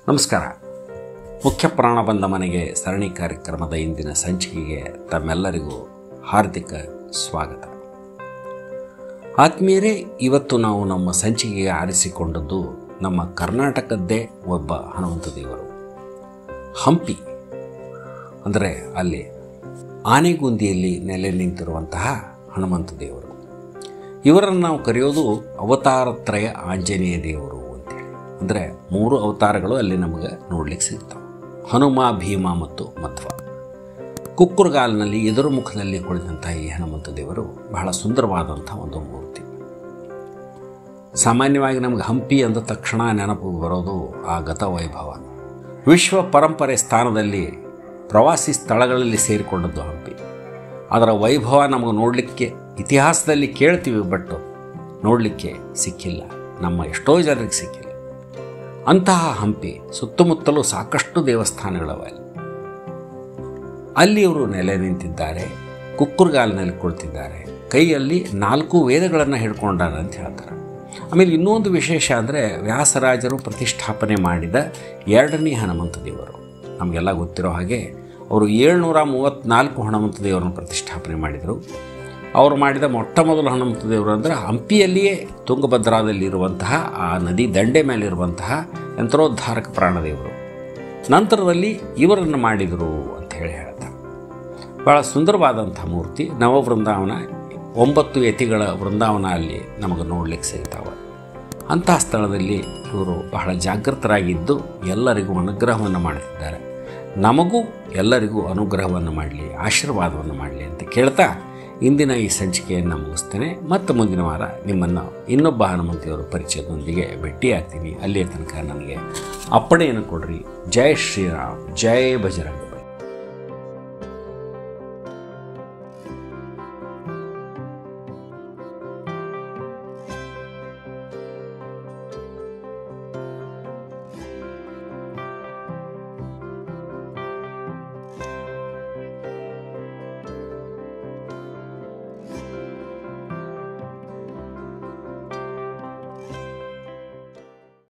ನಮಸ್ಕಾರ. ಮುಖ್ಯ ಪ್ರಾಣ ಬಂದ ಮನೆಗೆ ಸರಣಿ ಕಾರ್ಯಕ್ರಮದ ಇಂದಿನ ಸಂಚಿಕೆಗೆ ತಮ್ಮೆಲ್ಲರಿಗೂ ಹಾರ್ದಿಕ ಸ್ವಾಗತ. ಆತ್ಮೀಯರೇ, ಇವತ್ತು ನಾವು ನಮ್ಮ ಸಂಚಿಕೆಗೆ ಆರಿಸಿಕೊಂಡದ್ದು ನಮ್ಮ ಕರ್ನಾಟಕದ್ದೇ ಒಬ್ಬ ಹನುಮಂತ ದೇವರು, ಹಂಪಿ. ಅಂದರೆ ಅಲ್ಲಿ ಆನೆಗುಂದಿಯಲ್ಲಿ ನೆಲೆ ನಿಂತಿರುವಂತಹ ಹನುಮಂತ ದೇವರು. ಇವರನ್ನು ನಾವು ಕರೆಯೋದು ಅವತಾರತ್ರಯ ಆಂಜನೇಯ ದೇವರು ಅಂತೇಳಿ. ಅಂದರೆ 3 ಅವತಾರಗಳು ಅಲ್ಲಿ ನಮಗೆ ನೋಡ್ಲಿಕ್ಕೆ ಸಿಗ್ತವೆ: ಹನುಮ, ಭೀಮ ಮತ್ತು ಮಧ್ವ. ಕುಕ್ಕುರ್ಗಾಲ್ನಲ್ಲಿ ಎದುರು ಮುಖದಲ್ಲಿ ಕುಳಿತಂಥ ಈ ಹನುಮಂತ ದೇವರು ಬಹಳ ಸುಂದರವಾದಂಥ ಒಂದು ಮೂರ್ತಿ. ಸಾಮಾನ್ಯವಾಗಿ ನಮಗೆ ಹಂಪಿ ಅಂದ ತಕ್ಷಣ ನೆನಪು ಬರೋದು ಆ ಗತವೈಭವ. ವಿಶ್ವ ಪರಂಪರೆ ಸ್ಥಾನದಲ್ಲಿ ಪ್ರವಾಸಿ ಸ್ಥಳಗಳಲ್ಲಿ ಸೇರಿಕೊಂಡದ್ದು ಹಂಪಿ. ಅದರ ವೈಭವ ನಮಗೆ ನೋಡಲಿಕ್ಕೆ ಇತಿಹಾಸದಲ್ಲಿ ಕೇಳ್ತೀವಿ, ಬಟ್ ನೋಡಲಿಕ್ಕೆ ಸಿಕ್ಕಿಲ್ಲ, ನಮ್ಮ ಎಷ್ಟೋ ಜನರಿಗೆ ಸಿಕ್ಕಿಲ್ಲ. ಅಂತಹ ಹಂಪಿ ಸುತ್ತಮುತ್ತಲೂ ಸಾಕಷ್ಟು ದೇವಸ್ಥಾನಗಳವೆ. ಅಲ್ಲಿ ಇವರು ನೆಲೆ ನಿಂತಿದ್ದಾರೆ, ಕುಕ್ಕುರ್ಗಾಲಿನಲ್ಲಿ ಕುಳಿತಿದ್ದಾರೆ, ಕೈಯಲ್ಲಿ 4 ವೇದಗಳನ್ನು ಹಿಡ್ಕೊಂಡಾರ ಅಂತ ಹೇಳ್ತಾರೆ. ಆಮೇಲೆ ಇನ್ನೊಂದು ವಿಶೇಷ ಅಂದರೆ ವ್ಯಾಸರಾಜರು ಪ್ರತಿಷ್ಠಾಪನೆ ಮಾಡಿದ 2ನೇ ಹನುಮಂತ ದೇವರು. ನಮಗೆಲ್ಲ ಗೊತ್ತಿರೋ ಹಾಗೆ ಅವರು 734 ಹನುಮಂತ ದೇವರನ್ನು ಪ್ರತಿಷ್ಠಾಪನೆ ಮಾಡಿದರು. ಅವರು ಮಾಡಿದ ಮೊಟ್ಟ ಮೊದಲು ಹನುಮಂತ ದೇವರು ಅಂದರೆ ಹಂಪಿಯಲ್ಲಿಯೇ ತುಂಗಭದ್ರಾದಲ್ಲಿರುವಂತಹ ಆ ನದಿ ದಂಡೆ ಮೇಲಿರುವಂತಹ ಯಂತ್ರೋದ್ಧಾರಕ ಪ್ರಾಣದೇವರು. ನಂತರದಲ್ಲಿ ಇವರನ್ನು ಮಾಡಿದರು ಅಂತ ಹೇಳ್ತಾರೆ. ಭಾಳ ಸುಂದರವಾದಂಥ ಮೂರ್ತಿ. ನವವೃಂದಾವನ 9 ಯತಿಗಳ ವೃಂದಾವನ ಅಲ್ಲಿ ನಮಗೆ ನೋಡಲಿಕ್ಕೆ ಸಿಗ್ತಾವೆ. ಅಂತಹ ಸ್ಥಳದಲ್ಲಿ ಇವರು ಬಹಳ ಜಾಗೃತರಾಗಿದ್ದು ಎಲ್ಲರಿಗೂ ಅನುಗ್ರಹವನ್ನು ಮಾಡುತ್ತಿದ್ದಾರೆ. ನಮಗೂ ಎಲ್ಲರಿಗೂ ಅನುಗ್ರಹವನ್ನು ಮಾಡಲಿ, ಆಶೀರ್ವಾದವನ್ನು ಮಾಡಲಿ ಅಂತ ಕೇಳ್ತಾ ಇಂದಿನ ಈ ಸಂಚಿಕೆಯನ್ನು ಮುಗಿಸ್ತೇನೆ. ಮತ್ತು ಮುಂದಿನ ವಾರ ನಿಮ್ಮನ್ನು ಇನ್ನೊಬ್ಬ ಹನುಮಂತಿಯವರ ಪರಿಚಯದೊಂದಿಗೆ ಭೇಟಿಯಾಗ್ತೀನಿ. ಅಲ್ಲಿಯ ತನಕ ನನಗೆ ಅಪ್ಪಣೆಯನ್ನು ಕೊಡ್ರಿ. ಜೈ ಶ್ರೀರಾಮ್, ಜೈ ಬಜರಂಗ.